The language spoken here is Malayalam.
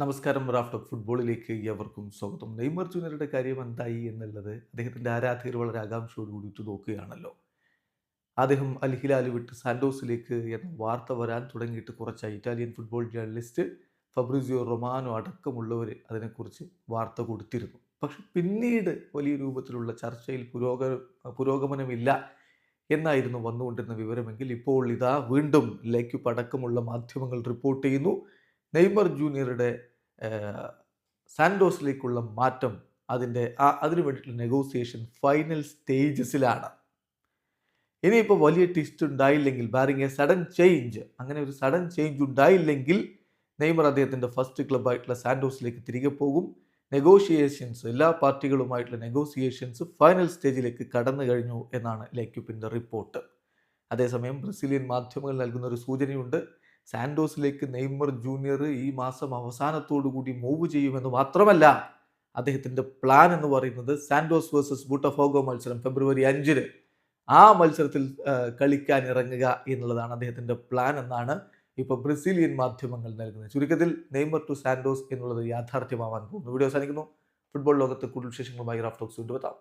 നമസ്കാരം. റാഫ് ടോക്ക് ഫുട്ബോളിലേക്ക് ഏവർക്കും സ്വാഗതം. നെയ്മർ ജൂനിയറുടെ കാര്യം എന്തായി എന്നുള്ളത് അദ്ദേഹത്തിൻ്റെ ആരാധകർ വളരെ ആകാംക്ഷയോട് കൂടിയിട്ട് നോക്കുകയാണല്ലോ. അദ്ദേഹം അൽ ഹിലാൽ വിട്ട് സാന്റോസിലേക്ക് എന്ന വാർത്ത വരാൻ തുടങ്ങിയിട്ട് കുറച്ചായി. Italian football journalist Fabrizio Romano അടക്കമുള്ളവർ അതിനെക്കുറിച്ച് വാർത്ത കൊടുത്തിരുന്നു. പക്ഷെ പിന്നീട് വലിയ രൂപത്തിലുള്ള ചർച്ചയിൽ പുരോഗമനമില്ല എന്നായിരുന്നു വന്നുകൊണ്ടിരുന്ന വിവരമെങ്കിൽ ഇപ്പോൾ ഇതാ വീണ്ടും ലേക്യുപ്പ് അടക്കമുള്ള മാധ്യമങ്ങൾ റിപ്പോർട്ട് ചെയ്യുന്നു. നെയ്മർ ജൂനിയറുടെ സാന്റോസിലേക്കുള്ള മാറ്റം അതിനു വേണ്ടിയിട്ടുള്ള നെഗോസിയേഷൻ ഫൈനൽ സ്റ്റേജസിലാണ്. ഇനിയിപ്പോൾ വലിയ ട്വിസ്റ്റ് ഉണ്ടായില്ലെങ്കിൽ, ബാരിങ് എ സഡൻ ചേഞ്ച്, അങ്ങനെ ഒരു സഡൻ ചേഞ്ച് ഉണ്ടായില്ലെങ്കിൽ നെയ്മർ അദ്ദേഹത്തിൻ്റെ ഫസ്റ്റ് ക്ലബ്ബായിട്ടുള്ള സാന്റോസിലേക്ക് തിരികെ പോകും. നെഗോഷിയേഷൻസ്, എല്ലാ പാർട്ടികളുമായിട്ടുള്ള നെഗോസിയേഷൻസ് ഫൈനൽ സ്റ്റേജിലേക്ക് കടന്നു കഴിഞ്ഞു എന്നാണ് ലേക്യുപ്പിൻ്റെ റിപ്പോർട്ട്. അതേസമയം ബ്രസീലിയൻ മാധ്യമങ്ങൾ നൽകുന്ന ഒരു സൂചനയുണ്ട്. സാന്റോസിലേക്ക് നെയ്മർ ജൂനിയർ ഈ മാസം അവസാനത്തോടു കൂടി മൂവ് ചെയ്യുമെന്ന് മാത്രമല്ല, അദ്ദേഹത്തിൻ്റെ പ്ലാൻ എന്ന് പറയുന്നത് സാന്റോസ് വേഴ്സസ് ബൂട്ടഫോഗോ മത്സരം ഫെബ്രുവരി 5 ആ മത്സരത്തിൽ കളിക്കാൻ ഇറങ്ങുക എന്നുള്ളതാണ് അദ്ദേഹത്തിൻ്റെ പ്ലാൻ എന്നാണ് ഇപ്പോൾ ബ്രസീലിയൻ മാധ്യമങ്ങൾ നൽകുന്നത്. ചുരുക്കത്തിൽ നെയ്മർ ടു സാന്റോസ് എന്നുള്ളത് യാഥാർത്ഥ്യമാവാൻ പോകുന്നു. വീഡിയോ അവസാനിക്കുന്നു. ഫുട്ബോൾ ലോകത്ത് കൂടുതൽ വിശേഷങ്ങളുമായി റാഫ് ടോക്സ് കൊണ്ടുവെത്താം.